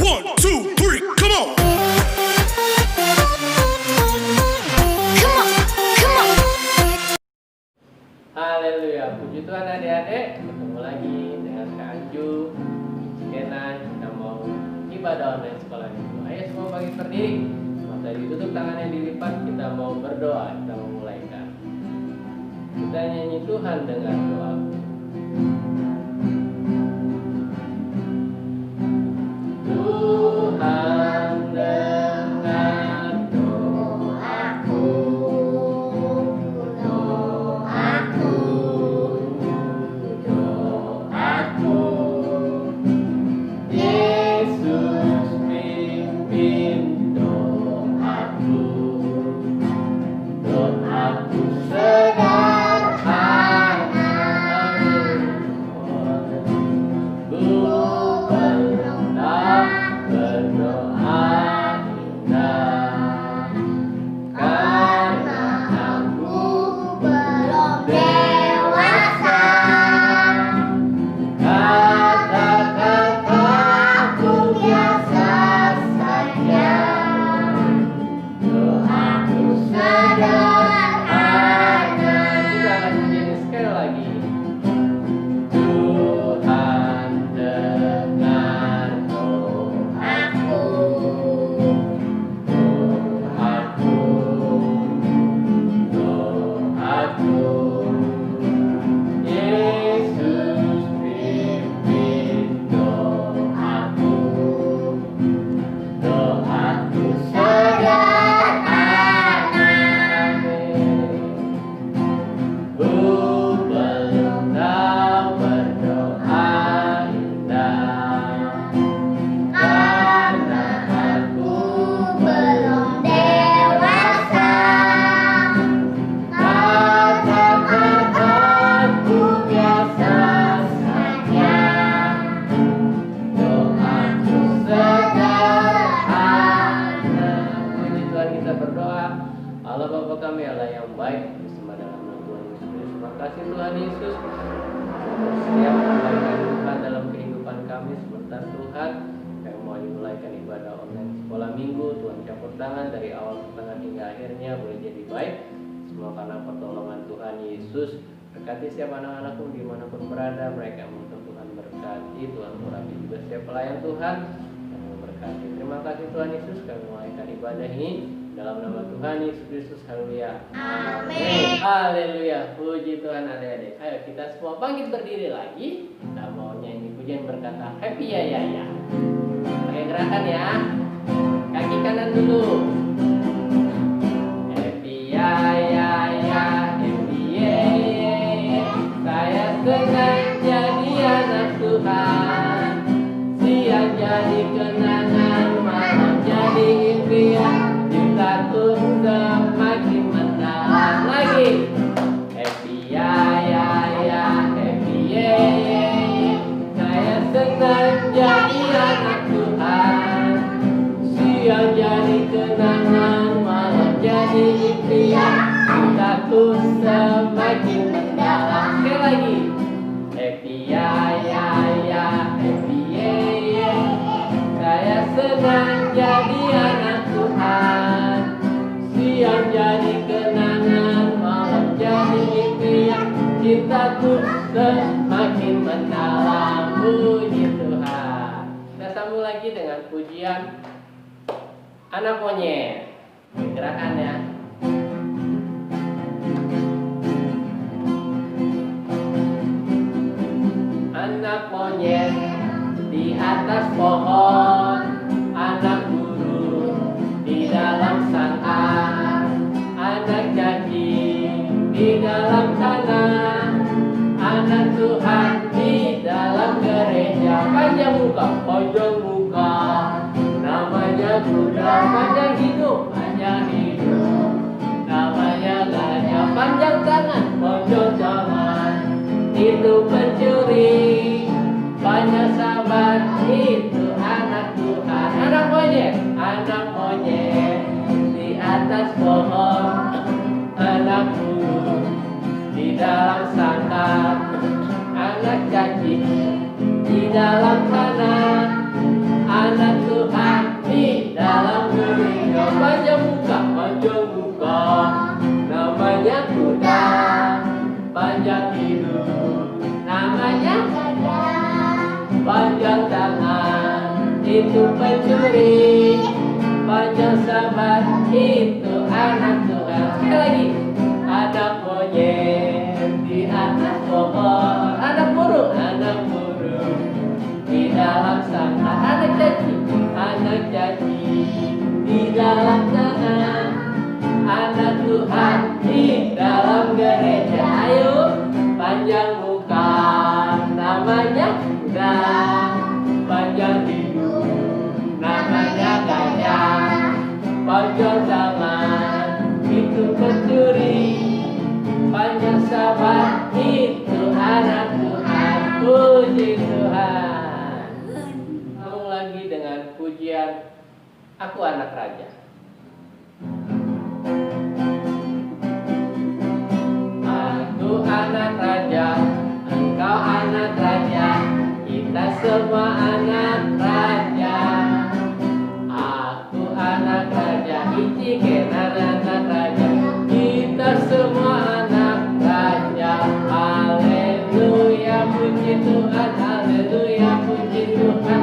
1, 2, 3, come on. Come on, come on. Haleluya, puji Tuhan adik-adik. Ketemu lagi dengan Kak Anju, Kenan. Kita mau ibadah online sekolah minggu. Ayo semua bangkit berdiri. Mata ditutup, tangannya dilipat. Kita mau berdoa. Kita mau mulaikan. Kita nyanyi Tuhan dengan doa. Tuhan dengar doaku, Yesus pimpin doaku, doaku sederhana, ku pernah berdoa indah, karena aku Belum dewasa. kata-kataku biasa saja, doaku sederhana. Kita akan menyanyi sekali lagi. Tuhan dengar doaku, doaku, Yesus pimpin doaku, doaku sederhana, ku belum tahu berdoa indah, karena aku Belum dewasa. kata-kataku biasa saja, doaku sederhana. Puji Tuhan, kita berdoa. Allah Bapa kami, Allah yang baik, bersama dalam nama Tuhan Yesus. Terima kasih Tuhan Yesus untuk setiap kebaikan Tuhan dalam kehidupan kami. Sebentar Tuhan, kami mau dimulaikan ibadah online sekolah minggu. Tuhan campur tangan dari awal pertengahan hingga akhirnya boleh jadi baik. Semua karena pertolongan Tuhan Yesus. Berkati setiap anak-anakmu dimanapun berada, mereka yang membutuhkan Tuhan berkati. Tuhan urapi juga setiap pelayan Tuhan yang memberkati. Terima kasih Tuhan Yesus, kami mulaikan ibadah ini dalam nama Tuhan Yesus Kristus. Haleluya. Amin. Haleluya. Puji Tuhan adik-adik. Ayo kita semua bangkit berdiri lagi. Kita mau nyanyi pujian berkata happy ya ya ya. Pakai gerakan ya. Kaki kanan dulu. Happy ya ya ya, happy ye ye ye. Saya senang jadi anak Tuhan. Siang jadi kenangan, malam jadi impian. Cintaku semakin mendalam lagi. Happy ya ya ya, happy ye ye ye. Saya senang jadi anak Tuhan. Siang jadi kenangan, malam jadi impian. Cintaku semakin mendalam. Sekali lagi. Happy ya ya ya, happy ye ye. Saya senang jadi anak Tuhan. Siang jadi kenangan, malam jadi impian. Cintaku semakin mendalam. Puji Tuhan. Kita sambung lagi dengan pujian anak monyet. Gerakan ya. Anak monyet di atas pohon, anak burung di dalam sangkar, anak cacing di dalam tanah, anak Tuhan di dalam gereja. Panjang muka, namanya kuda, panjang hidup, namanya gajah, panjang tangan, pojok tangan. Itu pencuri, banyak sabar, itu anak Tuhan. Anak monyet di atas pohon, anak burung di dalam sangkar, anak cacing di dalam tanah, anak Tuhan panjang muka, namanya kuda. Panjang hidung, namanya gajah. panjang tangan, itu pencuri. Panjang sabar, itu anak Tuhan. Sekali lagi, anak monyet di atas pohon, anak burung di dalam sangkar, anak janji di dalam tangan, anak Tuhan di dalam gereja. Ayo, panjang muka, namanya kuda. Panjang hidung, namanya gajah. Panjang tangan, itu pencuri. Panjang sabar, itu anak Tuhan. Puji Tuhan. Sambung lagi dengan pujian Aku Anak Raja. Aku anak raja, engkau anak raja, kita semua anak raja. Aku anak raja, Icikenan anak raja, kita semua anak raja. Haleluya, puji Tuhan, haleluya, puji Tuhan,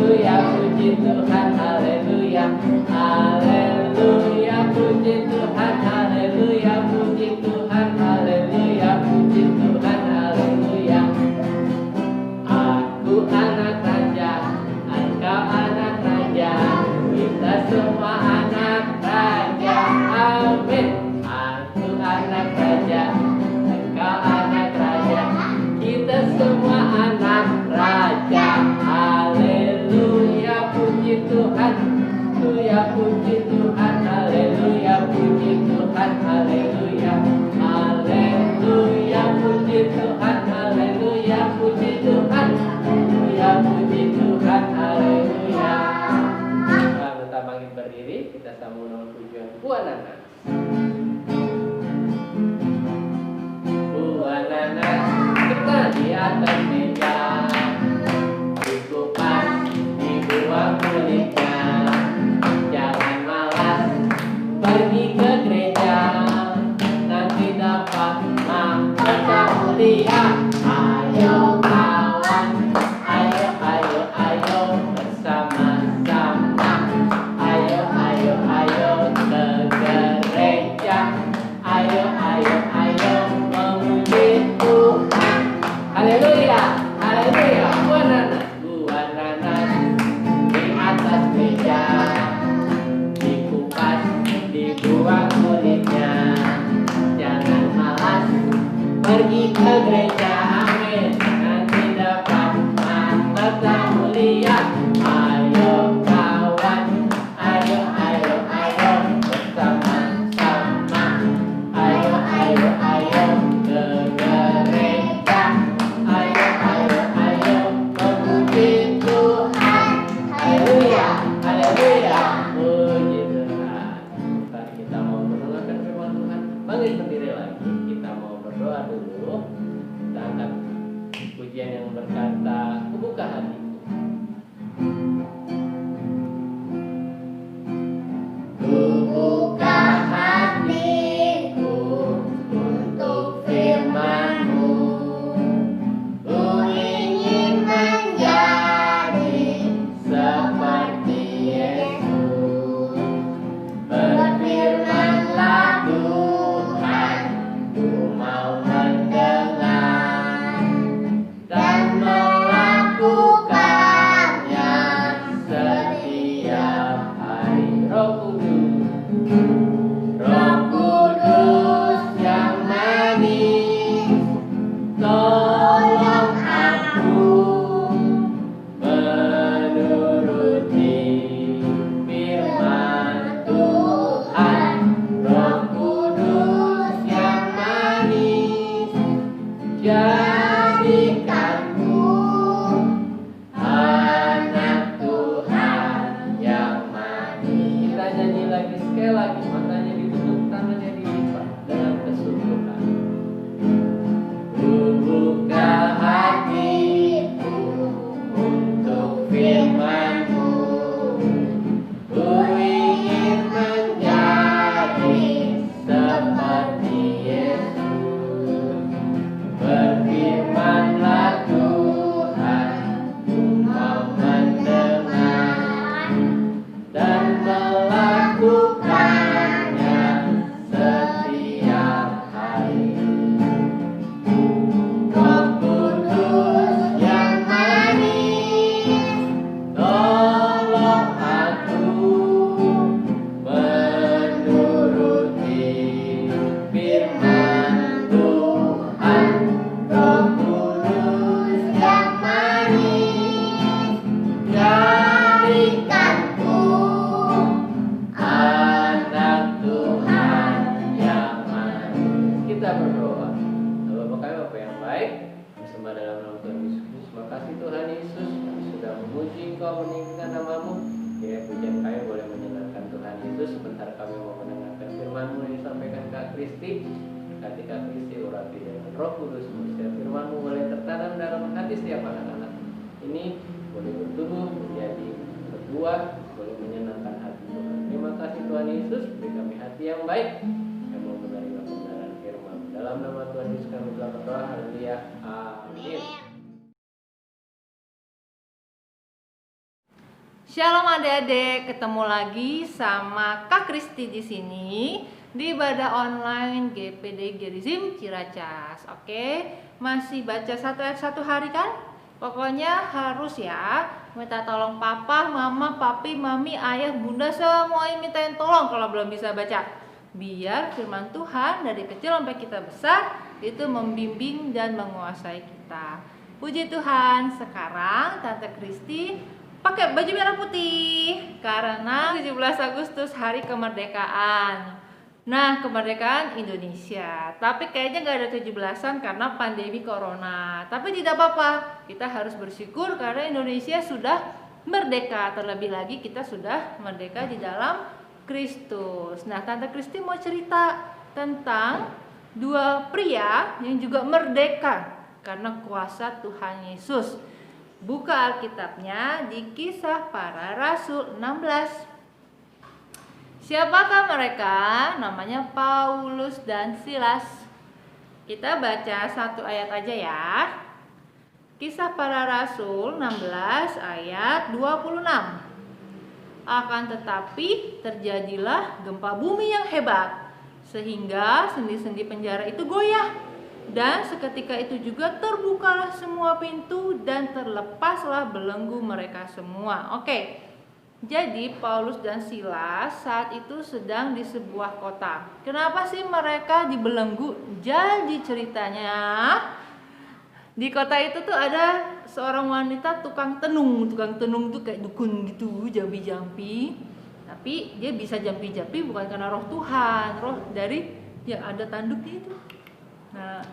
haleluya, puji Tuhan, haleluya, haleluya, puji Tuhan, haleluya, puji Tuhan, haleluya, puji Tuhan, haleluya. Aku anak raja, engkau anak raja, kita semua anak raja. Amin. Aku anak raja, engkau anak raja, kita semua anak raja. Haleluya, puji Tuhan, haleluya, puji Tuhan, haleluya, puji Tuhan, haleluya, haleluya, puji Tuhan, haleluya, puji Tuhan, haleluya, puji Tuhan, haleluya. Nah, tetap bangkit berdiri, kita sambung dengan pujian Buah Nanas. Buah nanas kita di atas meja, dikupas, dibuang kulitnya. Jangan malas pergi ke gereja, nanti dapat mahkota mulia. Ayo kawan, ayo, ayo, ayo bersama-sama. Ayo, ayo, ayo ke gereja. Ayo, ayo, ayo memuji Tuhan. Haleluya, haleluya. Buah nanas di atas meja, dikupas, dibuang kulitnya. Jangan malas pergi ke gereja. Amin. Nanti dapat mahkota mulia. Ayo kawan, ayo, ayo, ayo bersama-sama. Ayo, ayo, ayo ke gereja. Ayo, ayo, ayo memuji Tuhan. Haleluya, haleluya, puji Tuhan. Tadi kita mau mendengarkan firman Tuhan. Bangkit berdiri lagi, kita mau berdoa dulu. Kita angkat pujian yang berkata, "Kubuka hatiku." Buka hatiku untuk firman-Mu. Ku ingin menjadi seperti Yesus. Kristi. Ketika Kristi urapi dengan Roh Kudus, setiap firman-Mu boleh tertanam dalam hati setiap anak-anak ini, boleh bertumbuh menjadi berbuah, boleh menyenangkan hati Tuhan. Terima kasih Tuhan Yesus, beri kami hati yang baik yang mau menerima kebenaran firman. Dalam nama Tuhan Yesus kami telah berdoa. Haleluya. Amin. Shalom adik-adik, ketemu lagi sama Kak Kristi di sini di ibadah online GPD Gerizim Ciracas. Oke, masih baca satu ayat satu hari kan? Pokoknya harus ya, minta tolong papa, mama, papi, mami, ayah, bunda, semuanya mintain tolong kalau belum bisa baca. Biar firman Tuhan dari kecil sampai kita besar itu membimbing dan menguasai kita. Puji Tuhan, sekarang Tante Kristi pakai baju merah putih karena 17 Agustus hari kemerdekaan. Nah, kemerdekaan Indonesia. Tapi kayaknya nggak ada 17-an karena pandemi corona. Tapi tidak apa-apa, kita harus bersyukur karena Indonesia sudah merdeka. Terlebih lagi kita sudah merdeka di dalam Kristus. Nah, Tante Kristi mau cerita tentang dua pria yang juga merdeka karena kuasa Tuhan Yesus. Buka Alkitabnya di Kisah Para Rasul 16. Siapakah mereka? Namanya Paulus dan Silas. Kita baca satu ayat aja ya. Kisah Para Rasul 16 ayat 26. Akan tetapi terjadilah gempa bumi yang hebat, sehingga sendi-sendi penjara itu goyah. Dan seketika itu juga terbukalah semua pintu dan terlepaslah belenggu mereka semua. Oke, jadi Paulus dan Silas saat itu sedang di sebuah kota. Kenapa sih mereka dibelenggu? Jadi ceritanya di kota itu tuh ada seorang wanita tukang tenung. Tukang tenung tuh kayak dukun gitu, jampi-jampi. Tapi dia bisa jampi-jampi bukan karena roh Tuhan, roh dari ya ada tanduknya itu. Nah,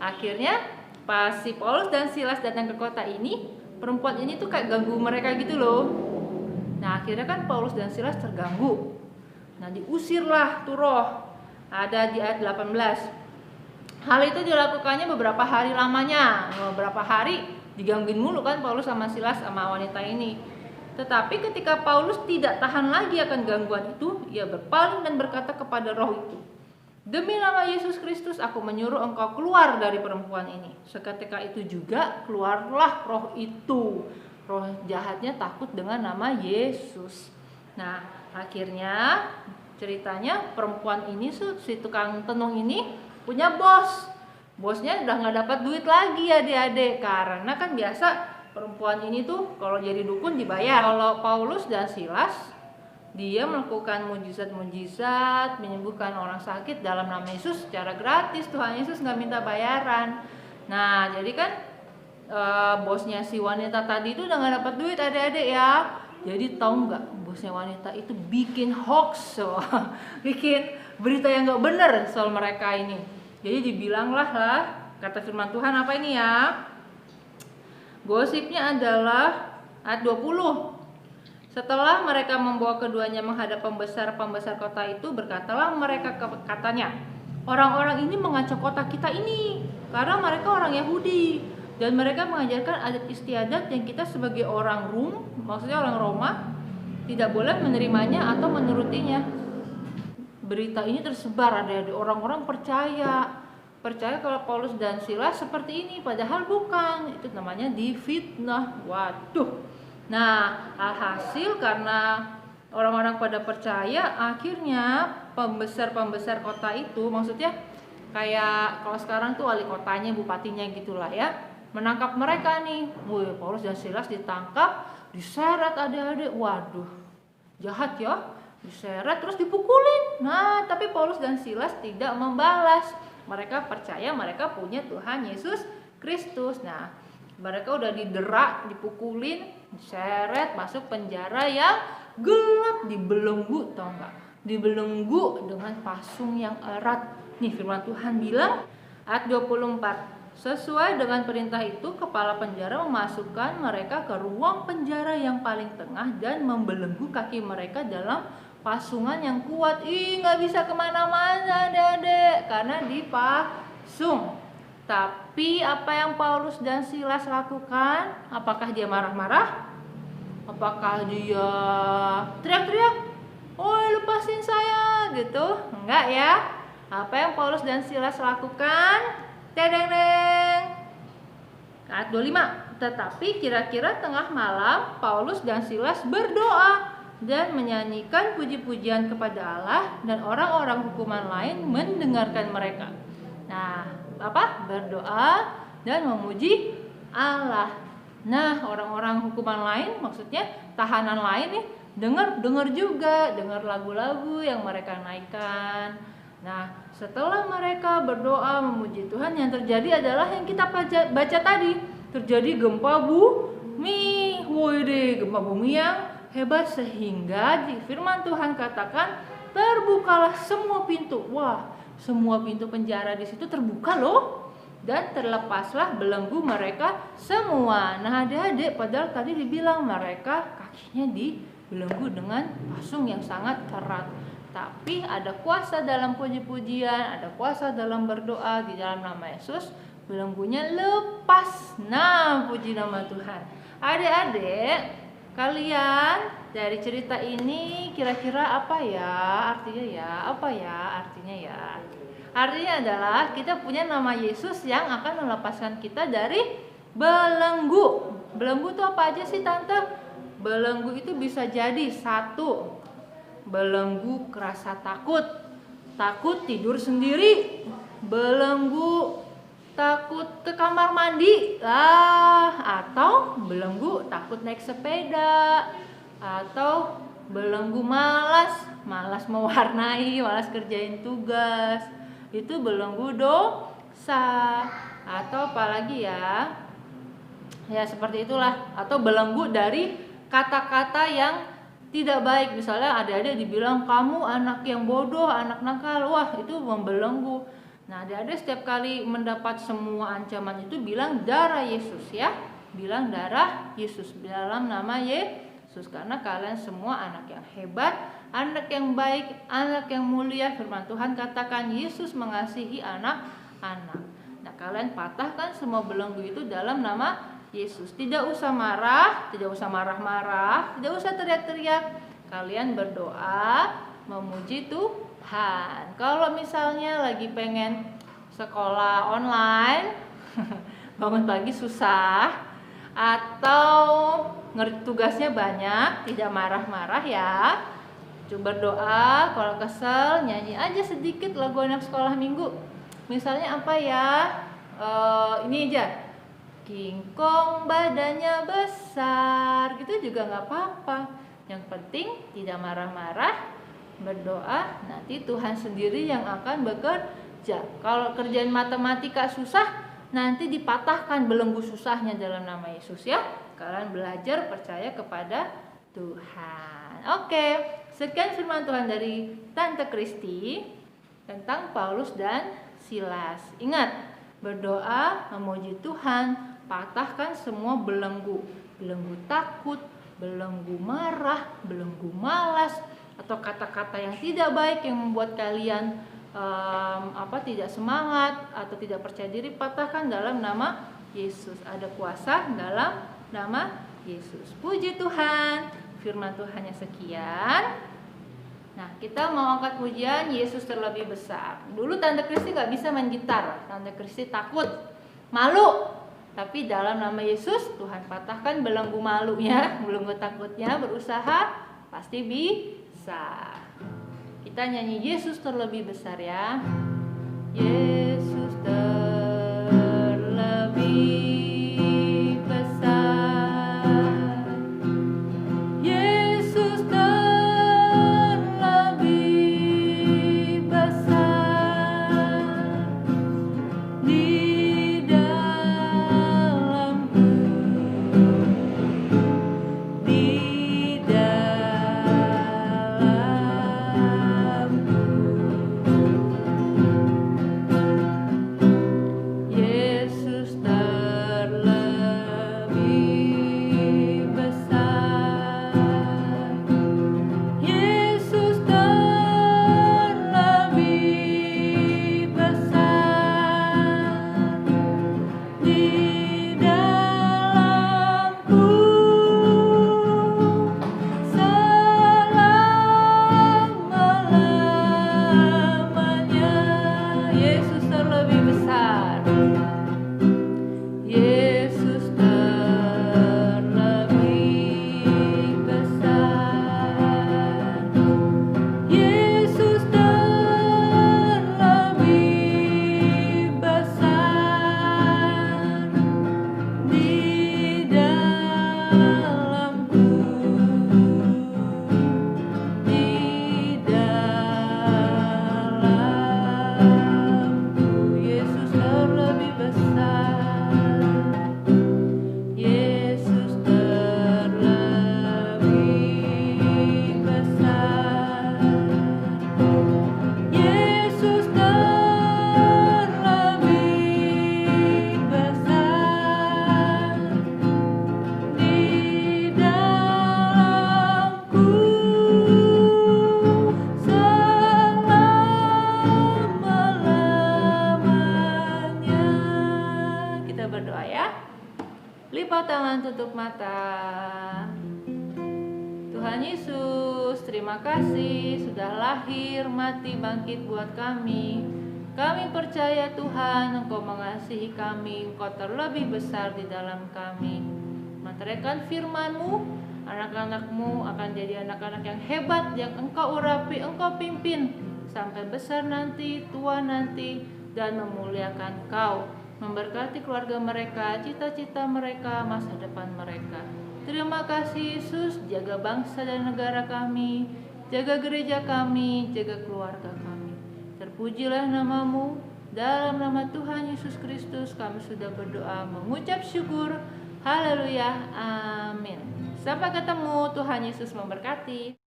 akhirnya pas si Paulus dan Silas datang ke kota ini, perempuan ini tuh kayak ganggu mereka gitu loh. Nah, akhirnya kan Paulus dan Silas terganggu. Nah, diusirlah tuh roh. Ada di ayat 18. Hal itu dilakukannya beberapa hari lamanya. Beberapa hari digangguin mulu kan Paulus sama Silas sama wanita ini. Tetapi ketika Paulus tidak tahan lagi akan gangguan itu, ia berpaling dan berkata kepada roh itu, "Demi nama Yesus Kristus, aku menyuruh engkau keluar dari perempuan ini." Seketika itu juga keluarlah roh itu. Roh jahatnya takut dengan nama Yesus. Nah, akhirnya ceritanya perempuan ini, si tukang tenung ini punya bos. Bosnya udah gak dapat duit lagi ya adik-adik. Karena kan biasa perempuan ini tuh kalau jadi dukun dibayar. Kalau Paulus dan Silas, dia melakukan mujizat-mujizat, menyembuhkan orang sakit dalam nama Yesus secara gratis. Tuhan Yesus nggak minta bayaran. Nah, jadi kan bosnya si wanita tadi itu udah nggak dapat duit adik-adik ya. Jadi tahu nggak, bosnya wanita itu bikin hoax, bikin berita yang nggak benar soal mereka ini. Jadi dibilanglah lah, kata firman Tuhan apa ini ya? Gosipnya adalah ayat 20. Setelah mereka membawa keduanya menghadap pembesar-pembesar kota itu, berkatalah mereka katanya, "Orang-orang ini mengacau kota kita ini karena mereka orang Yahudi dan mereka mengajarkan adat istiadat yang kita sebagai orang Rum, maksudnya orang Roma, tidak boleh menerimanya atau menurutinya." Berita ini tersebar, ada orang-orang percaya kalau Paulus dan Silas seperti ini, padahal bukan. Itu namanya difitnah. Waduh. Nah, alhasil karena orang-orang pada percaya, akhirnya pembesar-pembesar kota itu, maksudnya kayak kalau sekarang tuh wali kotanya, bupatinya gitulah ya, menangkap mereka nih. Wih, Paulus dan Silas ditangkap, diseret adik-adik. Waduh, jahat ya, diseret terus dipukulin. Nah, tapi Paulus dan Silas tidak membalas. Mereka percaya mereka punya Tuhan Yesus Kristus. Nah, mereka udah diderak, dipukulin, diseret, masuk penjara yang gelap, dibelenggu, tau nggak? Dibelenggu dengan pasung yang erat. Nih firman Tuhan bilang, ayat 24. Sesuai dengan perintah itu, kepala penjara memasukkan mereka ke ruang penjara yang paling tengah dan membelenggu kaki mereka dalam pasungan yang kuat. Nggak bisa kemana-mana adik-adik karena dipasung. Tapi apa yang Paulus dan Silas lakukan? Apakah dia marah-marah? Apakah dia teriak-teriak? "Oh, lepasin saya," gitu? Enggak ya. Apa yang Paulus dan Silas lakukan? Tedeng-deng. Ayat 25. Tetapi kira-kira tengah malam Paulus dan Silas berdoa dan menyanyikan puji-pujian kepada Allah, dan orang-orang hukuman lain mendengarkan mereka. Nah, berdoa dan memuji Allah. Nah, orang-orang hukuman lain, maksudnya tahanan lain nih, dengar juga, dengar lagu-lagu yang mereka naikkan. Nah, setelah mereka berdoa memuji Tuhan, yang terjadi adalah yang kita baca tadi. Terjadi gempa bumi. Gempa bumi yang hebat, sehingga di firman Tuhan katakan terbukalah semua pintu. Wah, semua pintu penjara di situ terbuka loh, dan terlepaslah belenggu mereka semua. Nah, adik-adik, padahal tadi dibilang mereka kakinya dibelenggu dengan pasung yang sangat erat. Tapi ada kuasa dalam puji-pujian, ada kuasa dalam berdoa di dalam nama Yesus, belenggunya lepas. Nah, puji nama Tuhan. Adik-adik, kalian dari cerita ini kira-kira apa ya artinya ya? Artinya adalah kita punya nama Yesus yang akan melepaskan kita dari belenggu. Belenggu itu apa aja sih, Tante? Belenggu itu bisa jadi satu, belenggu kerasa takut tidur sendiri. Belenggu takut ke kamar mandi, atau belenggu takut naik sepeda, atau belenggu malas mewarnai, malas kerjain tugas. Itu belenggu dosa. Atau apalagi ya seperti itulah. Atau belenggu dari kata-kata yang tidak baik. Misalnya adik-adik dibilang kamu anak yang bodoh, anak nakal. Wah, itu membelenggu. Nah, adik-adik setiap kali mendapat semua ancaman itu bilang darah Yesus ya. Bilang darah Yesus dalam nama Yesus, karena kalian semua anak yang hebat, anak yang baik, anak yang mulia. Firman Tuhan katakan Yesus mengasihi anak-anak. Nah, kalian patahkan semua belenggu itu dalam nama Yesus. Tidak usah marah, tidak usah marah-marah, tidak usah teriak-teriak. Kalian berdoa memuji Tuhan. Kalau misalnya lagi pengen sekolah online, bangun pagi susah, atau tugasnya banyak, tidak marah-marah ya. Coba berdoa. Kalau kesel, nyanyi aja sedikit lagu anak sekolah minggu. Misalnya apa ya? Ini aja. King Kong badannya besar, gitu juga nggak apa-apa. Yang penting tidak marah-marah, berdoa, nanti Tuhan sendiri yang akan bekerja. Kalau kerjaan matematika susah, nanti dipatahkan belenggu susahnya dalam nama Yesus ya. Kalian belajar percaya kepada Tuhan. Oke, sekian firman Tuhan dari Tante Kristi tentang Paulus dan Silas. Ingat, berdoa memuji Tuhan, patahkan semua belenggu. Belenggu takut, belenggu marah, belenggu malas, atau kata-kata yang tidak baik yang membuat kalian tidak semangat atau tidak percaya diri, patahkan dalam nama Yesus. Ada kuasa dalam nama Yesus. Puji Tuhan, firman Tuhannya sekian. Nah, kita mau angkat pujian Yesus terlebih besar. Dulu Tante Kristi gak bisa main gitar, Tante Kristi takut, malu. Tapi dalam nama Yesus, Tuhan patahkan belenggu malunya, belenggu takutnya, berusaha pasti bisa. Kita nyanyi Yesus terlebih besar ya. Yesus terlebih besar. Yesus terlebih besar. Di dalamku, di dalamku. mata. Tuhan Yesus, terima kasih sudah lahir, mati, bangkit buat kami. Kami percaya Tuhan, Engkau mengasihi kami, Engkau terlebih besar di dalam kami. Meteraikan firman-Mu, anak-anak-Mu akan jadi anak-anak yang hebat, yang Engkau urapi, Engkau pimpin, sampai besar nanti, tua nanti, dan memuliakan Engkau. Memberkati keluarga mereka, cita-cita mereka, masa depan mereka. Terima kasih Yesus, jaga bangsa dan negara kami, jaga gereja kami, jaga keluarga kami. Terpujilah nama-Mu, dalam nama Tuhan Yesus Kristus kami sudah berdoa mengucap syukur. Haleluya, amin. Sampai ketemu, Tuhan Yesus memberkati.